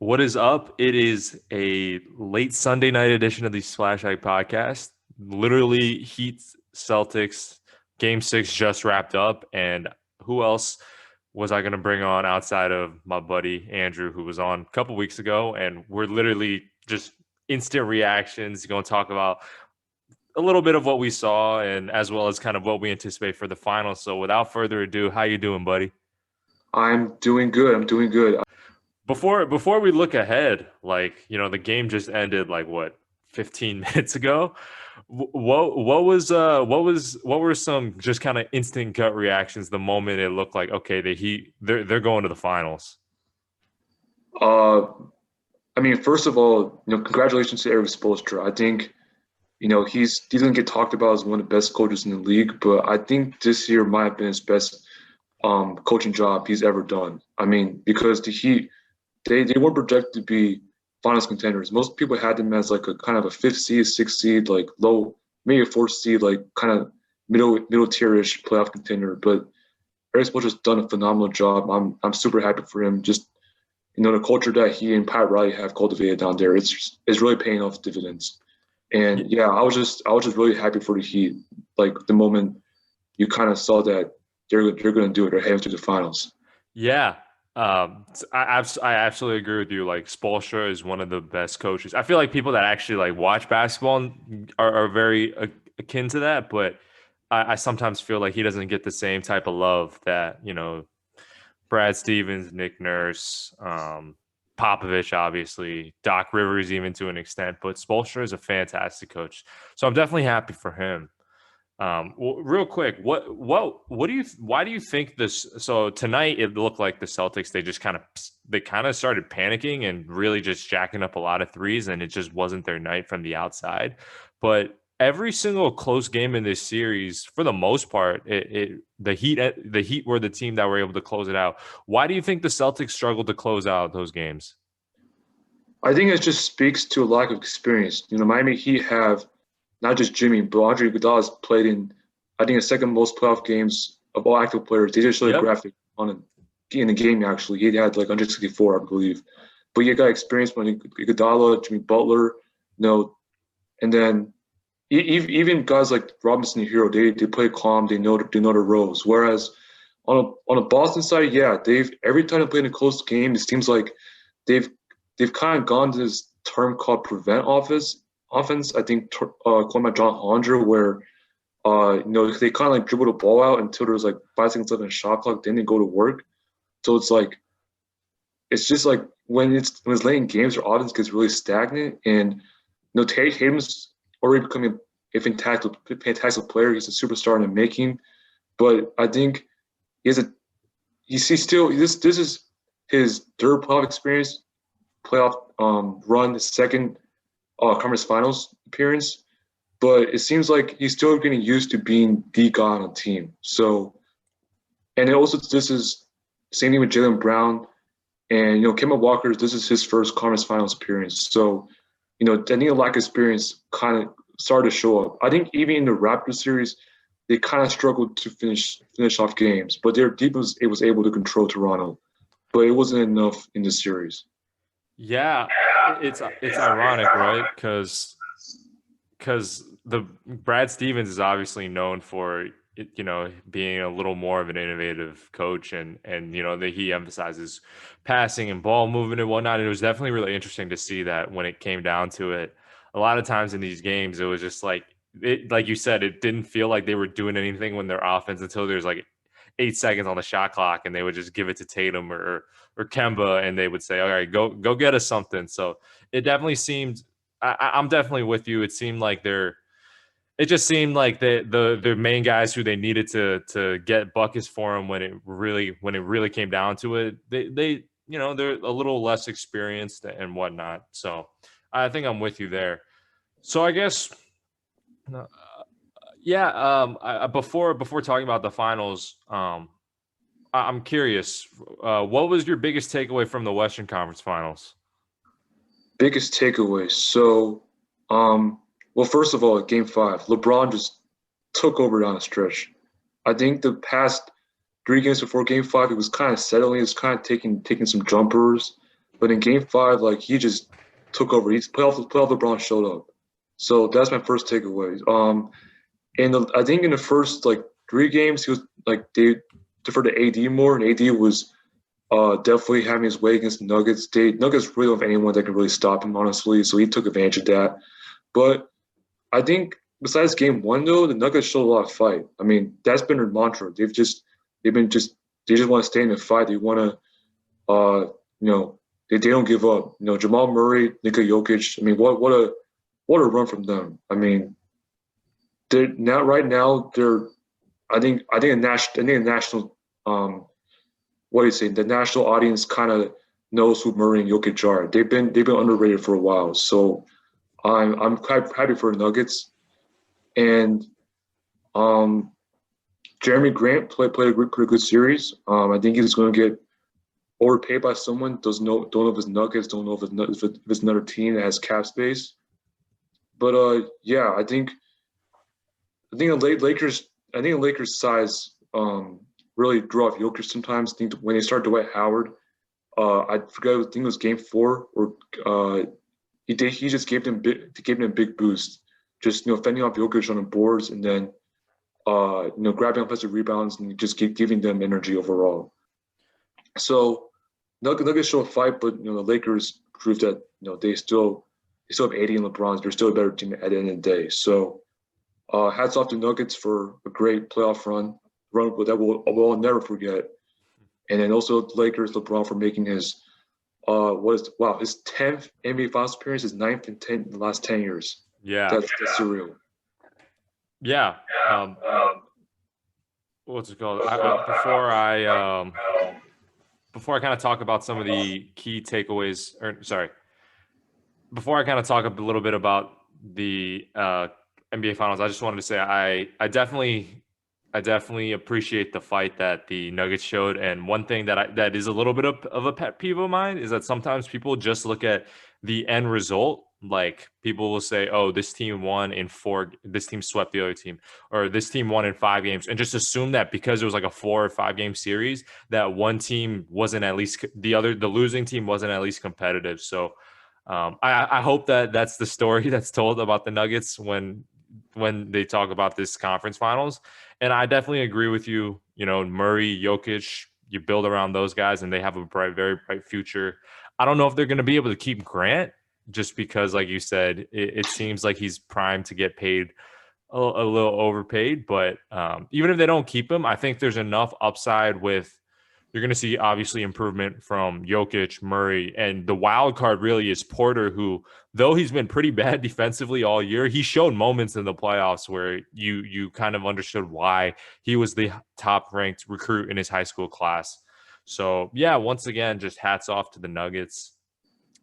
What is up? It is a late Sunday night edition of the Splash Eye podcast. Literally, Heat Celtics game six just wrapped up. And who else was I going to bring on outside of my buddy Andrew, who was on a couple weeks ago? And we're literally just instant reactions. Going to talk about a little bit of what we saw and as well as kind of what we anticipate for the finals. So without further ado, how you doing, buddy? I'm doing good. I'm doing good. Before we look ahead, the game just ended like what 15 minutes ago. What were some just kind of instant gut reactions the moment it looked like okay they're going to the finals? Uh, I mean, first of all, congratulations to Eric Spoelstra. I think, he doesn't get talked about as one of the best coaches in the league, but I think this year might have been his best coaching job he's ever done. I mean, because the Heat, they weren't projected to be finals contenders. Most people had them as like a kind of a fifth seed, sixth seed, like low, maybe a fourth seed, like kind of middle tier-ish playoff contender. But Eric Spoelstra's done a phenomenal job. I'm super happy for him. Just the culture that he and Pat Riley have cultivated down there, it's really paying off dividends. And yeah, I was just really happy for the Heat. Like the moment you kind of saw that they're going to do it, they're heading to the finals. Yeah. I absolutely agree with you. Like Spoelstra is one of the best coaches. I feel like people that actually like watch basketball are very akin to that, but I sometimes feel like he doesn't get the same type of love that Brad Stevens, Nick Nurse, Popovich, obviously, Doc Rivers, even to an extent. But Spoelstra is a fantastic coach, so I'm definitely happy for him. Well, real quick, what do you why do you think this? So tonight it looked like the Celtics they kind of started panicking and really just jacking up a lot of threes, and it just wasn't their night from the outside. But every single close game in this series, for the most part, the Heat were the team that were able to close it out. Why do you think the Celtics struggled to close out those games? I think it just speaks to a lack of experience. Miami Heat have not just Jimmy, but Andre Iguodala has played in, I think, the second most playoff games of all active players. They just showed a Yep. graphic in the game, actually. He had like 164, I believe. But you got experience when Iguodala, Jimmy Butler, and then even guys like Robinson and Hero, they play calm, they know the roles. Whereas on a Boston side, yeah, they've every time they play in a close game, it seems like they've they've kind of gone to this term called prevent offense. I think coined by John Hollinger, where they kind of like dribble the ball out until there's like 5 seconds left in the shot clock, then they go to work. So it's just like when it's late in games, their offense gets really stagnant, and Terry Tatum's already becoming a fantastic player. He's a superstar in the making, but I think he has a he's still this is his third playoff experience, playoff run, his second conference finals appearance, but it seems like he's still getting used to being the guy on a team. So, and it also this is same thing with Jalen Brown and Kemba Walker. This is his first conference finals appearance. So, I think a lack of experience kind of started to show up. I think even in the Raptors series, they kind of struggled to finish off games, but their defense it was able to control Toronto, but it wasn't enough in the series. Yeah, it's ironic, right? Because the Brad Stevens is obviously known for being a little more of an innovative coach, and that he emphasizes passing and ball movement and whatnot. It was definitely really interesting to see that when it came down to it. A lot of times in these games, it was just like you said, it didn't feel like they were doing anything when their offense until there's like 8 seconds on the shot clock, and they would just give it to Tatum or Kemba, and they would say, "All right, go get us something." So it definitely seemed. I'm definitely with you. It seemed like it just seemed like the main guys who they needed to get buckets for them when it really came down to it. They're a little less experienced and whatnot. So I think I'm with you there. So I guess uh, yeah. Before talking about the finals, I'm curious. What was your biggest takeaway from the Western Conference Finals? Biggest takeaway. So, well, first of all, Game Five, LeBron just took over down the stretch. I think the past three games before Game Five, he was kind of settling. He was kind of taking some jumpers, But in Game 5, like he just took over. He's playoff LeBron showed up. So that's my first takeaway. I think in the first like 3 games, he was like they deferred to AD more, and AD was definitely having his way against the Nuggets. Nuggets really don't have anyone that can really stop him, honestly. So he took advantage of that. But I think besides Game 1, though, the Nuggets showed a lot of fight. I mean, that's been their mantra. They just want to stay in the fight. They want to, they don't give up. Jamal Murray, Nikola Jokic. I mean, what a run from them. I mean, they're not right now. I think a national what do you say? The national audience kind of knows who Murray and Jokic are. They've been underrated for a while. So I'm quite happy for the Nuggets. And Jeremy Grant played a pretty good series. I think he's going to get overpaid by someone. Don't know if it's Nuggets. Don't know if it's another team that has cap space. But yeah, I think the Lakers size really drew off Jokic sometimes. I think when they start Dwight Howard, I forgot. I think it was Game 4, or he just gave them a big boost. Just fending off Jokic on the boards, and then grabbing offensive rebounds and just giving them energy overall. So Nuggets show a fight, but the Lakers proved that they still have AD and LeBron. They're still a better team at the end of the day. So hats off to Nuggets for a great playoff run that we'll never forget. And then also the Lakers, LeBron for making his his 10th NBA Finals appearance, his 9th and 10th in the last 10 years. Yeah, that's surreal. Yeah. What's it called? Before I kind of talk about some of the key takeaways, before I kind of talk a little bit about the NBA Finals, I just wanted to say I definitely appreciate the fight that the Nuggets showed. And one thing that is a little bit of a pet peeve of mine is that sometimes people just look at the end result. Like people will say, "Oh, this team won in 4. This team swept the other team, or this team won in 5 games," and just assume that because it was like a 4 or 5 game series, that one team wasn't at least the losing team wasn't at least competitive. So I hope that that's the story that's told about the Nuggets when they talk about this conference finals. And I definitely agree with you. Murray, Jokic, you build around those guys, and they have a very bright future. I don't know if they're going to be able to keep Grant, just because, like you said, it seems like he's primed to get paid a little overpaid. But even if they don't keep him, I think there's enough upside with. You're going to see obviously improvement from Jokic, Murray, and the wild card really is Porter, who, though he's been pretty bad defensively all year, he showed moments in the playoffs where you kind of understood why he was the top ranked recruit in his high school class. So yeah, once again, just hats off to the Nuggets.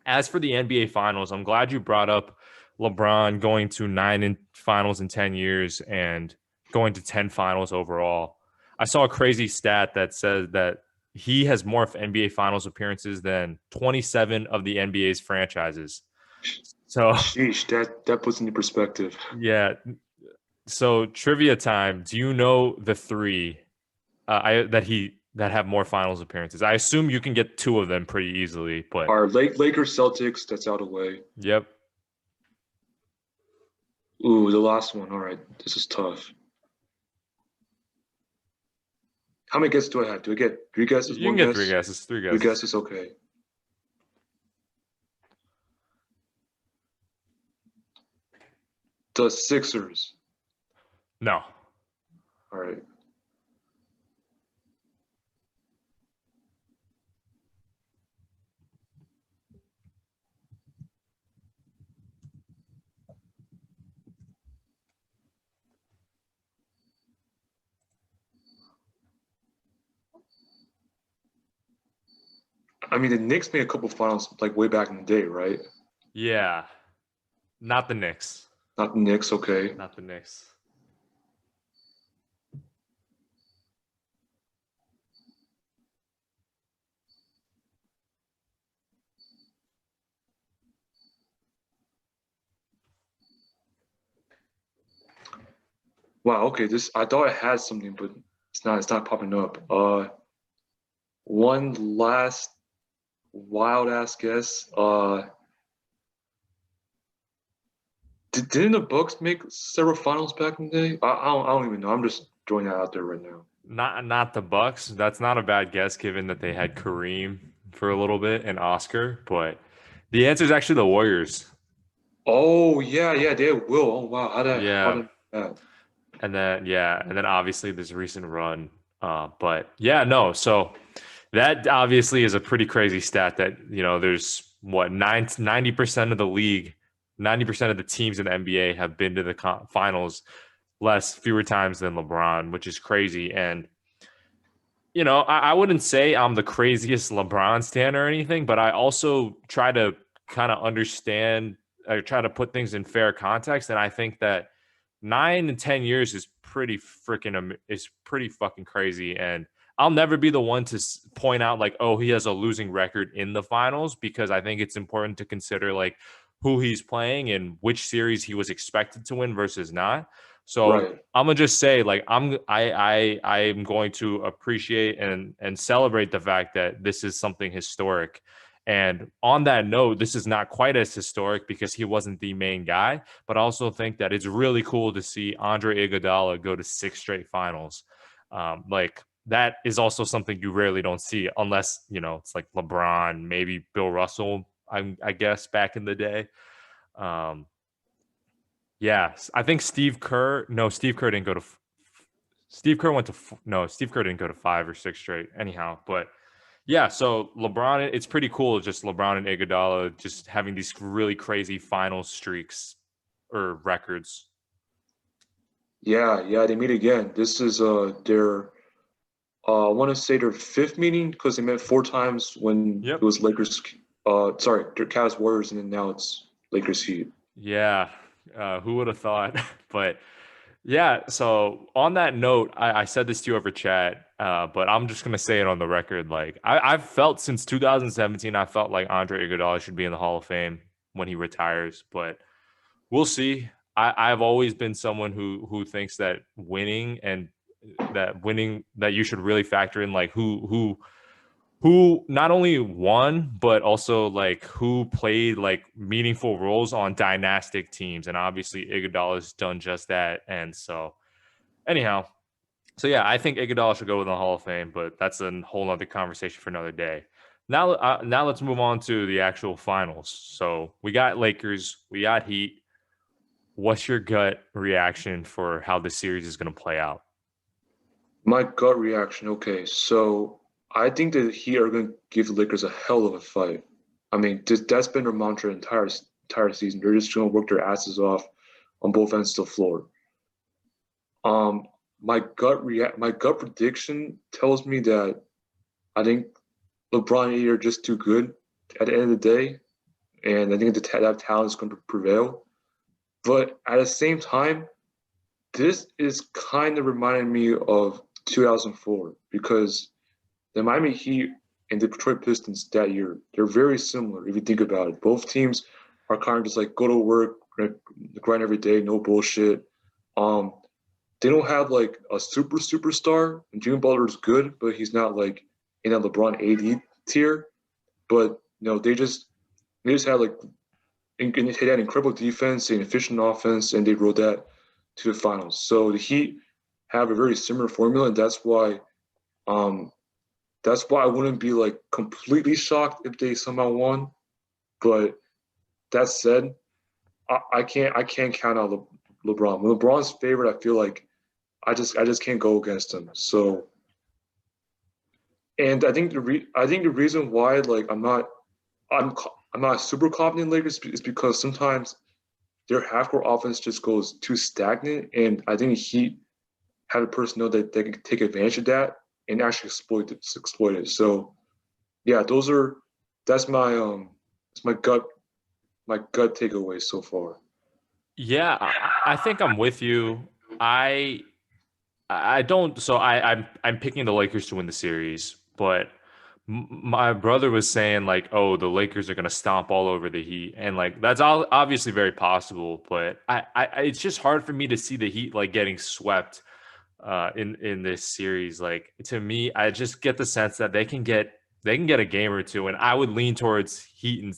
As for the NBA Finals, I'm glad you brought up LeBron going to 9 finals in 10 years and going to 10 finals overall. I saw a crazy stat that says that he has more NBA Finals appearances than 27 of the NBA's franchises. So, sheesh, that puts into perspective. Yeah. So, trivia time. Do you know the 3 that have more Finals appearances? I assume you can get 2 of them pretty easily. But our Lakers, Celtics, that's out of the way. Yep. Ooh, the last one. All right, this is tough. How many guesses do I have? Do I get 3 guesses? You can get 3 guesses. 3 guesses. 3 guesses, okay. The Sixers. No. All right. I mean, the Knicks made a couple finals like way back in the day, right? Yeah. Not the Knicks. Not the Knicks, okay. Not the Knicks. Wow, okay. I thought I had something, but it's not popping up. One last Wild ass guess. Didn't the Bucks make several finals back in the day? I don't even know. I'm just throwing that out there right now. Not the Bucks. That's not a bad guess given that they had Kareem for a little bit and Oscar, but the answer is actually the Warriors. Oh yeah, yeah, they will. Oh wow, how Yeah. did that? And then obviously this recent run. But yeah, no. So that obviously is a pretty crazy stat that, there's what 90% of the league, 90% of the teams in the NBA have been to the finals fewer times than LeBron, which is crazy. And I wouldn't say I'm the craziest LeBron stan or anything, but I also try to kind of understand, I try to put things in fair context. And I think that 9 and 10 years is is pretty fucking crazy. And I'll never be the one to point out like, oh, he has a losing record in the finals, because I think it's important to consider like who he's playing and which series he was expected to win versus not. So Right. I'm gonna just say like I'm going to appreciate and celebrate the fact that this is something historic. And on that note, this is not quite as historic because he wasn't the main guy, but I also think that it's really cool to see Andre Iguodala go to 6 straight finals. Like that is also something you rarely don't see unless it's like LeBron, maybe Bill Russell. I guess back in the day. Um, yeah, I think Steve Kerr. No, Steve Kerr didn't go to. Steve Kerr went to. No, Steve Kerr didn't go to 5 or 6 straight. Anyhow, but yeah, so LeBron. It's pretty cool. Just LeBron and Iguodala just having these really crazy final streaks or records. Yeah, yeah, they meet again. This is their I want to say their fifth meeting because they met four times when it Yep. was Lakers. Sorry, their Cavs Warriors, and then now it's Lakers Heat. Yeah. Who would have thought? But yeah, so on that note, I said this to you over chat, but I'm just gonna say it on the record. Like I've felt since 2017, I felt like Andre Iguodala should be in the Hall of Fame when he retires, but we'll see. I've always been someone who thinks that winning that you should really factor in like who not only won but also like who played like meaningful roles on dynastic teams, and obviously Iguodala's done just that. And so anyhow, so yeah, I think Iguodala should go in the Hall of Fame, but that's a whole other conversation for another day. Now let's move on to the actual finals. So we got Lakers, we got Heat. What's your gut reaction for how this series is going to play out? My gut reaction. Okay, so I think that Heat are going to give the Lakers a hell of a fight. I mean, that's been their mantra entire season. They're just going to work their asses off on both ends of the floor. Um, my gut prediction tells me that I think LeBron and AD are just too good at the end of the day, and I think that talent is going to prevail. But at the same time, this is kind of reminding me of 2004 because the Miami Heat and the Detroit Pistons that year, they're very similar if you think about it. Both teams are kind of just like go to work, grind every day, no bullshit. Um, they don't have like a superstar. And Jimmy Butler is good, but he's not like in a LeBron AD tier. But they just had like they had incredible defense and efficient offense, and they rode that to the finals. So the Heat have a very similar formula, and um, that's why I wouldn't be like completely shocked if they somehow won. But that said, I can't count out LeBron. When LeBron's favorite, I feel like I just can't go against him. So, and I think the reason why like I'm I'm not super confident in Lakers is because sometimes their half court offense just goes too stagnant, and I think Heat have a personnel that they can take advantage of that and actually exploit it. So yeah, that's it's my gut takeaway so far. Yeah, I think I'm with you. I I don't. So I'm picking the Lakers to win the series, but my brother was saying like, oh, the Lakers are gonna stomp all over the Heat, and like that's obviously very possible. But it's just hard for me to see the Heat like getting swept in this series. Like to me, I just get the sense that they can get they can get a game or two, and I would lean towards Heat and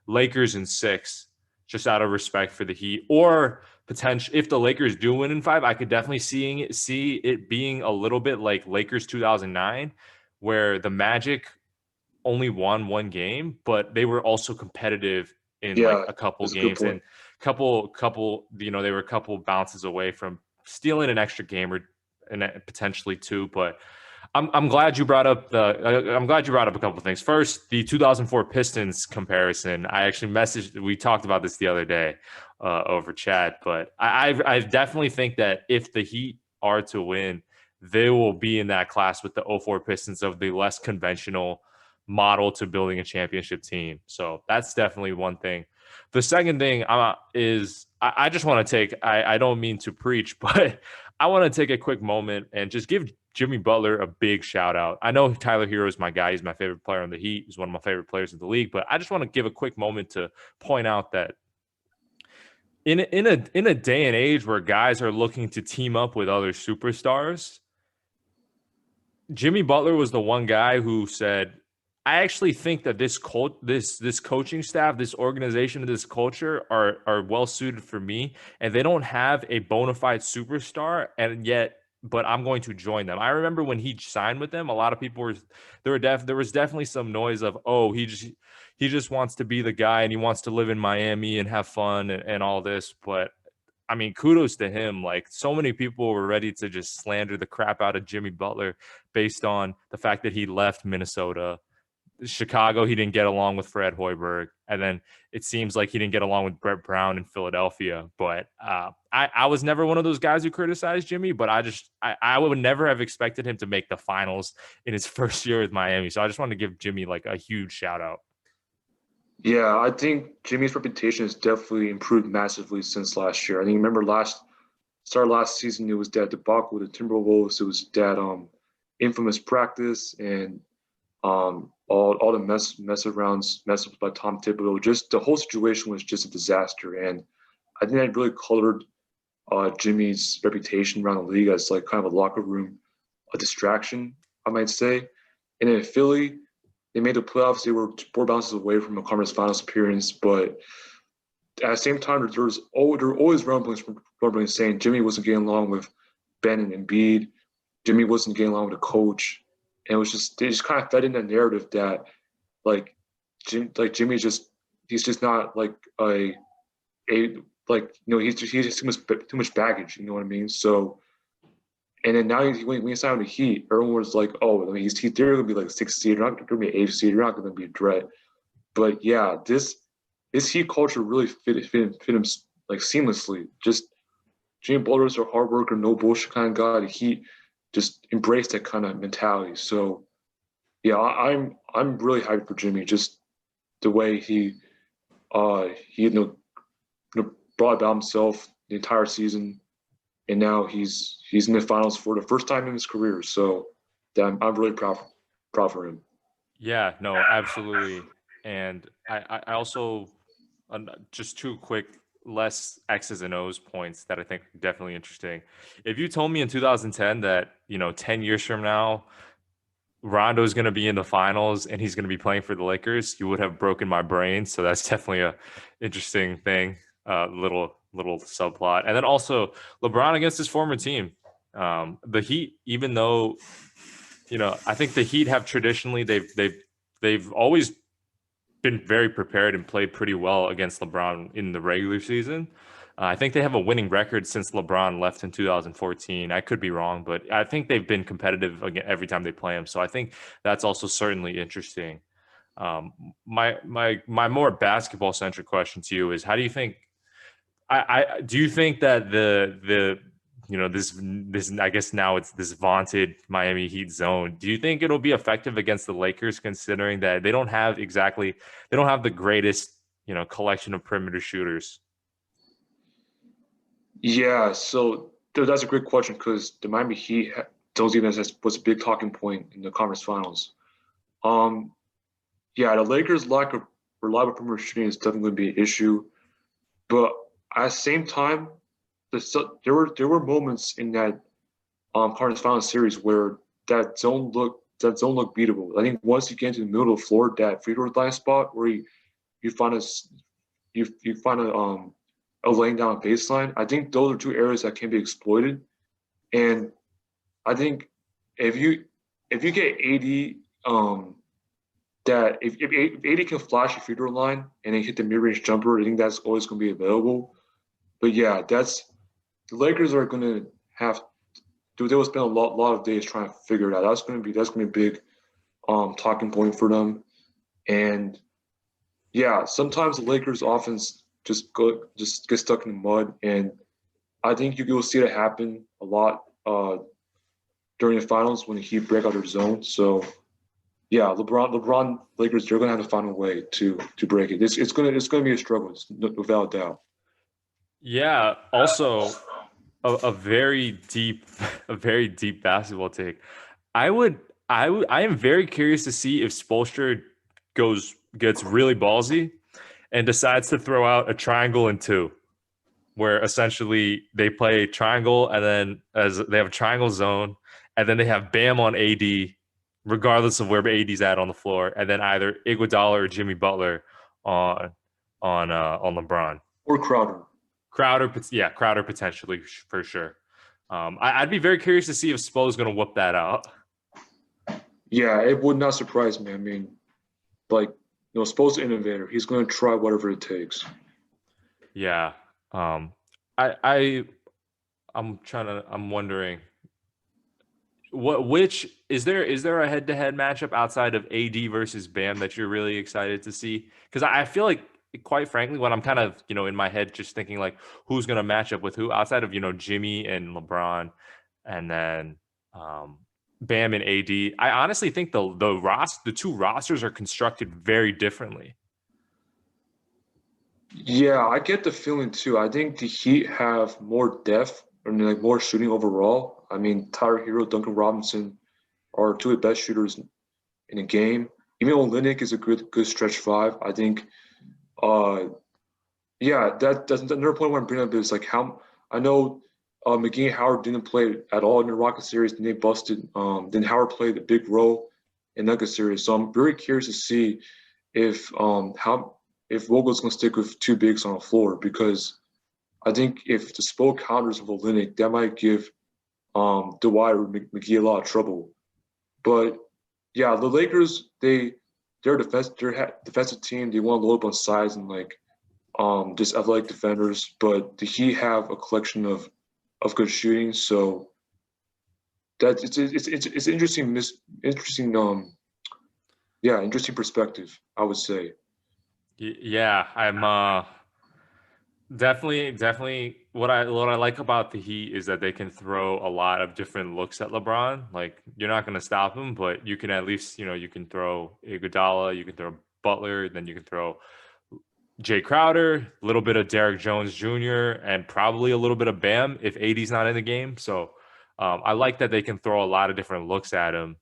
Lakers in 6, just out of respect for the Heat. Or potential if the Lakers do win in 5, I could definitely see it being a little bit like Lakers 2009, where the Magic only won one game, but they were also competitive in like Yeah, a couple that's a good games point. and couple they were a couple bounces away from stealing an extra game or and potentially two. But I'm glad you brought up I'm glad you brought up a couple of things. First, the 2004 Pistons comparison. I actually we talked about this the other day over chat, but I definitely think that if the Heat are to win, they will be in that class with the '04 Pistons of the less conventional model to building a championship team. So that's definitely one thing. The second thing is I just want to I don't mean to preach, but I want to take a quick moment and just give Jimmy Butler a big shout out. I know Tyler Hero is my guy. He's my favorite player on the Heat. He's one of my favorite players in the league. But I just want to give a quick moment to point out that in a day and age where guys are looking to team up with other superstars, Jimmy Butler was the one guy who said, "I actually think that this coaching staff, this organization, this culture are well suited for me, and they don't have a bona fide superstar, and yet, but I'm going to join them." I remember when he signed with them, a lot of people were there was definitely some noise of, "Oh, he just wants to be the guy, and he wants to live in Miami and have fun and all this," but I mean, kudos to him. Like, so many people were ready to just slander the crap out of Jimmy Butler based on the fact that he left Minnesota. Chicago, he didn't get along with Fred Hoiberg. And then it seems like he didn't get along with Brett Brown in Philadelphia. But I was never one of those guys who criticized Jimmy, but I would never have expected him to make the finals in his first year with Miami. So I just want to give Jimmy like a huge shout out. Yeah, I think Jimmy's reputation has definitely improved massively since last year. I think remember last season it was that debacle with the Timberwolves. It was that infamous practice and all the mess ups by Tom Thibodeau. Just the whole situation was just a disaster, and I think that really colored Jimmy's reputation around the league as like kind of a locker room a distraction, I might say. And in Philly, they made the playoffs. They were 4 bounces away from a conference finals appearance, but at the same time, there were always rumblings saying Jimmy wasn't getting along with Ben and Embiid. Jimmy wasn't getting along with the coach, and it was just they just kind of fed in that narrative that like Jimmy's just he's just not like a like he's just too much baggage. You know what I mean? So and then now when he signed with the Heat, everyone was like, oh, I mean, they're going to be like 6th seed. They're not going to be 8th seed. They're not going to be a threat. But yeah, this Heat culture really fit him like seamlessly. Just Jimmy Butler's a hard worker, no bullshit kind of guy. The Heat just embraced that kind of mentality. So yeah, I'm really hyped for Jimmy. Just the way he brought about himself the entire season, and now he's in the finals for the first time in his career. So I'm really proud for him. Yeah, no, absolutely. And I also just two quick less X's and O's points that I think are definitely interesting. If you told me in 2010 that 10 years from now Rondo's going to be in the finals and he's going to be playing for the Lakers, you would have broken my brain. So that's definitely a interesting thing, little subplot. And then also LeBron against his former team. The Heat, even though I think the Heat have traditionally they've always been very prepared and played pretty well against LeBron in the regular season. I think they have a winning record since LeBron left in 2014. I could be wrong, but I think they've been competitive every time they play him. So I think that's also certainly interesting. My more basketball centric question to you is: how do you think? I do you think that this I guess now it's this vaunted Miami Heat zone. Do you think it'll be effective against the Lakers, considering that they don't have the greatest collection of perimeter shooters? Yeah, so that's a great question because the Miami Heat those even was a big talking point in the conference finals. Um, yeah, the Lakers' lack of reliable perimeter shooting is definitely going to be an issue, but at the same time, there were moments in that conference finals series where that zone looked that zone look beatable. I think once you get into the middle of the floor, that free throw line spot where you find you find a laying down baseline. I think those are two areas that can be exploited. And I think if you get AD that if AD can flash a free throw line and then hit the mid range jumper, I think that's always going to be available. But yeah, that's the Lakers are going to have. They will spend a lot of days trying to figure it out. That's going to be a big talking point for them. And yeah, sometimes the Lakers offense just get stuck in the mud, and I think you will see that happen a lot during the finals when the Heat break out their zone. So yeah, LeBron, Lakers, they're gonna have to find a way to break it. It's gonna be a struggle, without a doubt. Yeah. Also, a very deep, a very deep basketball take. I would, I am very curious to see if Spoelstra gets really ballsy and decides to throw out a triangle and two, where essentially they play triangle and then as they have a triangle zone, and then they have Bam on AD, regardless of where AD's at on the floor, and then either Iguodala or Jimmy Butler on on LeBron. Or Crowder. Crowder potentially for sure. I'd be very curious to see if Spo is going to whoop that out. Yeah, it would not surprise me. I mean, like, Spo's an innovator. He's going to try whatever it takes. Yeah. I'm wondering which is there a head-to-head matchup outside of AD versus Bam that you're really excited to see? Because I feel like, quite frankly, when I'm kind of, in my head just thinking like who's going to match up with who outside of, Jimmy and LeBron and then Bam and AD, I honestly think the two rosters are constructed very differently. Yeah, I get the feeling too. I think the Heat have more depth and like more shooting overall. I mean, Tyler Hero, Duncan Robinson are two of the best shooters in the game. Even Olynyk is a good stretch five. I think uh yeah, that's another point I want to bring up is like how I know McGee and Howard didn't play at all in the Rocket series, then they busted. Then Howard played a big role in Nugget series. So I'm very curious to see if if Vogel's going to stick with two bigs on the floor, because I think if the Spo counters of Olynyk, that might give Dwight or McGee a lot of trouble. But yeah, the Lakers, they're a defensive team. They want to load up on size and like just athletic defenders. But the Heat have a collection of good shooting, so that it's interesting interesting perspective, I would say. Yeah, I'm definitely what I like about the Heat is that they can throw a lot of different looks at LeBron. Like, you're not going to stop him, but you can at least, you can throw Iguodala, you can throw Butler, then you can throw Jay Crowder, a little bit of Derrick Jones Jr., and probably a little bit of Bam if AD's not in the game. So I like that they can throw a lot of different looks at him.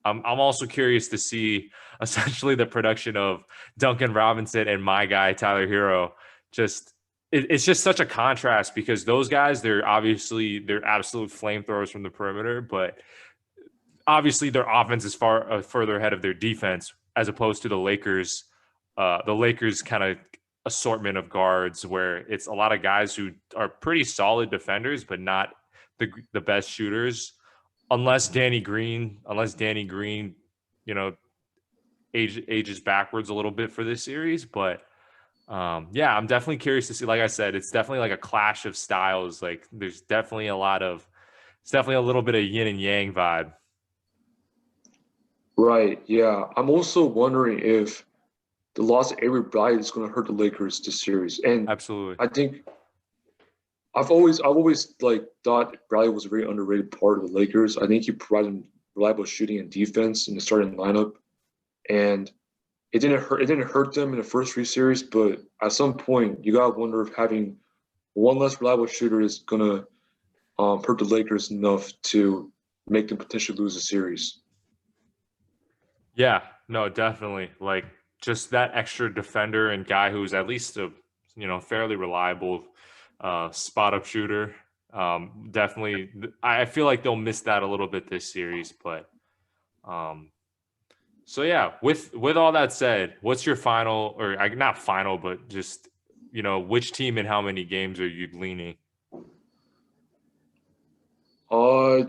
I'm also curious to see essentially the production of Duncan Robinson and my guy Tyler Hero. It's just such a contrast because those guys, they're absolute flamethrowers from the perimeter, but obviously their offense is far further ahead of their defense as opposed to the Lakers. The Lakers kind of assortment of guards where it's a lot of guys who are pretty solid defenders but not the best shooters. Unless Danny Green, ages backwards a little bit for this series. But yeah, I'm definitely curious to see. Like I said, it's definitely like a clash of styles. Like there's definitely it's definitely a little bit of yin and yang vibe. Right. Yeah. I'm also wondering if the loss of Avery Bradley is going to hurt the Lakers this series. And Absolutely. I think I've always like thought Bradley was a very underrated part of the Lakers. I think he provided reliable shooting and defense in the starting lineup, and it didn't hurt them in the first three series. But at some point, you gotta wonder if having one less reliable shooter is gonna hurt the Lakers enough to make them potentially lose the series. Yeah, no, definitely. Like just that extra defender and guy who's at least a fairly reliable spot up shooter. Definitely, I feel like they'll miss that a little bit this series, but So yeah, with all that said, what's your final, or not final, but just which team and how many games are you leaning? Uh,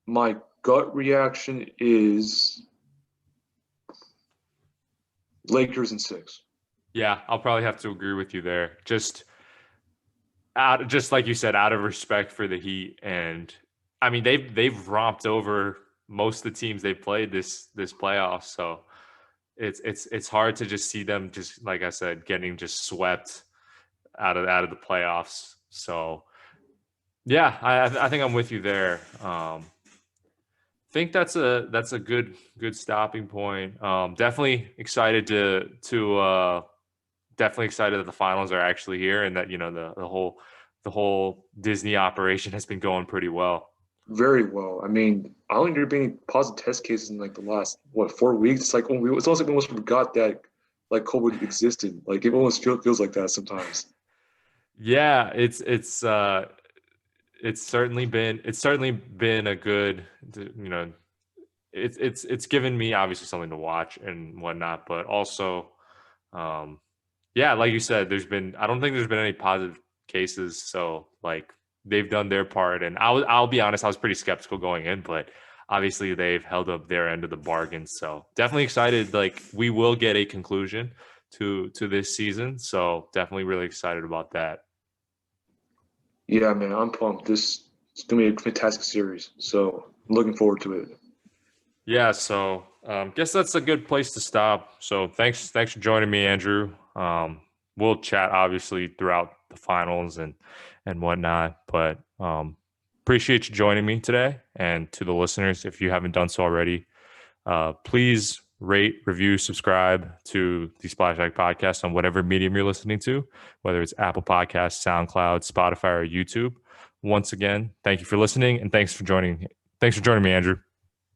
my gut reaction is Lakers in 6. Yeah, I'll probably have to agree with you there. Just like you said, out of respect for the Heat, and I mean they've romped over most of the teams they've played this playoff, so it's hard to just see them, just like I said, getting just swept out of the playoffs. So yeah, I think I'm with you there. Think that's a good stopping point. Definitely excited to definitely excited that the finals are actually here, and that the whole Disney operation has been going pretty well. Very well. I mean, I don't think there have been any positive test cases in like the last 4 weeks. It's like it's almost like we almost forgot that like COVID existed. Like it almost feels like that sometimes. Yeah, it's certainly been a good, you know it's given me obviously something to watch and whatnot, but also, yeah, like you said, I don't think there's been any positive cases, so like they've done their part, and I'll be honest, I was pretty skeptical going in, but obviously they've held up their end of the bargain. So definitely excited. Like we will get a conclusion to this season, so definitely really excited about that. Yeah, man, I'm pumped. This is gonna be a fantastic series. So I'm looking forward to it. Yeah, so guess that's a good place to stop. So thanks for joining me, Andrew. We'll chat obviously throughout the finals and whatnot, but appreciate you joining me today. And to the listeners, if you haven't done so already, please rate, review, subscribe to the Splashback Podcast on whatever medium you're listening to, whether it's Apple Podcasts, SoundCloud, Spotify, or YouTube. Once again, thank you for listening, and thanks for joining me, Andrew.